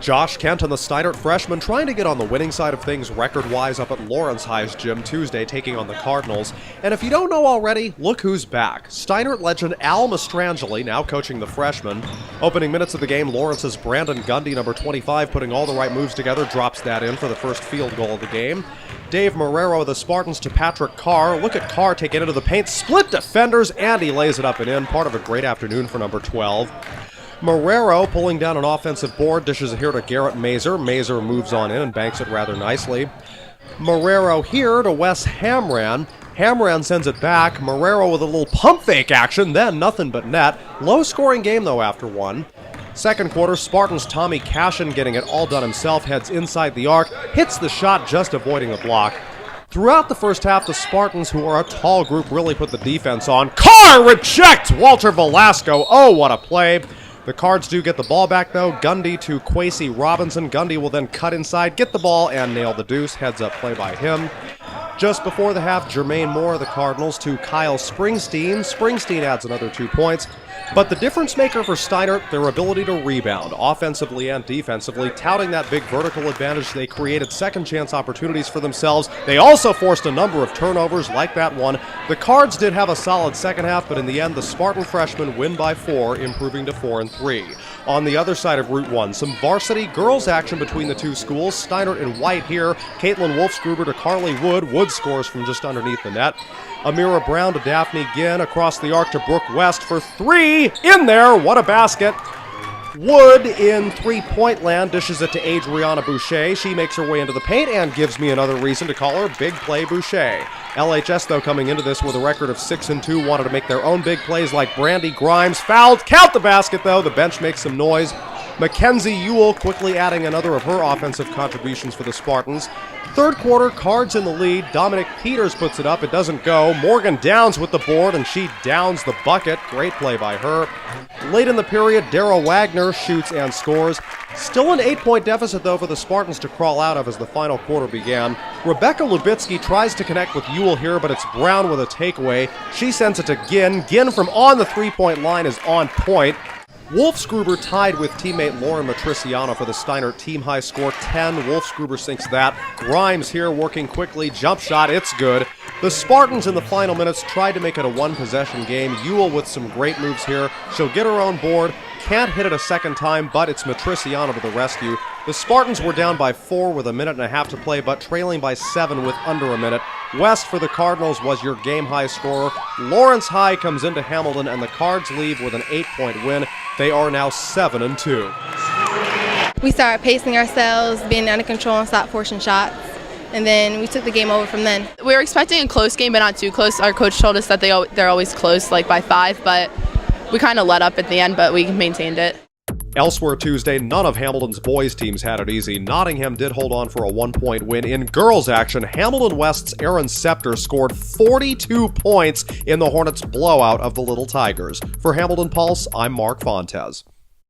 Josh Kent and the Steinert freshman trying to get on the winning side of things record-wise up at Lawrence High's gym Tuesday, taking on the Cardinals. And if you don't know already, look who's back. Steinert legend Al Mastrangeli now coaching the freshmen. Opening minutes of the game, Lawrence's Brandon Gundy, number 25, putting all the right moves together, drops that in for the first field goal of the game. Dave Marrero of the Spartans to Patrick Carr. Look at Carr take it into the paint, split defenders, and he lays it up and in. Part of a great afternoon for number 12. Marrero pulling down an offensive board, dishes it here to Garrett Mazer. Mazer moves on in and banks it rather nicely. Marrero here to Wes Hamran. Hamran sends it back. Marrero with a little pump fake action, then nothing but net. Low scoring game though after one. Second quarter, Spartans' Tommy Cashin getting it all done himself, heads inside the arc, hits the shot just avoiding the block. Throughout the first half, the Spartans, who are a tall group, really put the defense on. Carr rejects Walter Velasco. Oh, what a play. The Cards do get the ball back, though. Gundy to Kwesi Robinson. Gundy will then cut inside, get the ball, and nail the deuce. Heads up play by him. Just before the half, Jermaine Moore of the Cardinals to Kyle Springsteen. Springsteen adds another 2 points. But the difference maker for Steinert, their ability to rebound, offensively and defensively, touting that big vertical advantage. They created second chance opportunities for themselves. They also forced a number of turnovers like that one. The Cards did have a solid second half, but in the end, the Spartan freshmen win by 4, improving to 4-3. On the other side of Route 1, some varsity girls action between the two schools. Steinert in white here. Caitlin Wolfsgruber to Carly Wood. Wood scores from just underneath the net. Amira Brown to Daphne Ginn, across the arc to Brooke West for 3. In there, what a basket. Wood in three-point land dishes it to Adriana Boucher. She makes her way into the paint and gives me another reason to call her Big Play Boucher. LHS, though, coming into this with a record of 6-2, wanted to make their own big plays like Brandy Grimes. Fouled, count the basket, though. The bench makes some noise. Mackenzie Ewell quickly adding another of her offensive contributions for the Spartans. Third quarter, Cards in the lead. Dominic Peters puts it up. It doesn't go. Morgan Downs with the board, and she downs the bucket. Great play by her. Late in the period, Darrell Wagner shoots and scores. Still an 8-point deficit, though, for the Spartans to crawl out of as the final quarter began. Rebecca Lubitsky tries to connect with Ewell here, but it's Brown with a takeaway. She sends it to Ginn. Ginn from on the three-point line is on point. Wolfsgruber tied with teammate Lauren Matriciano for the Steinert team-high score, 10. Wolfsgruber sinks that. Grimes here working quickly. Jump shot, it's good. The Spartans in the final minutes tried to make it a one-possession game. Ewell with some great moves here. She'll get her own board. Can't hit it a second time, but it's Matriciano to the rescue. The Spartans were down by 4 with a minute and a half to play, but trailing by 7 with under a minute. West for the Cardinals was your game-high scorer. Lawrence High comes into Hamilton, and the Cards leave with an 8-point win. They are now 7-2. We started pacing ourselves, being under control and stopped forcing shots. And then we took the game over from then. We were expecting a close game, but not too close. Our coach told us that they're always close, like by 5, but we kind of let up at the end, but we maintained it. Elsewhere Tuesday, none of Hamilton's boys' teams had it easy. Nottingham did hold on for a 1-point win. In girls' action, Hamilton West's Aaron Scepter scored 42 points in the Hornets' blowout of the Little Tigers. For Hamilton Pulse, I'm Mark Fontes.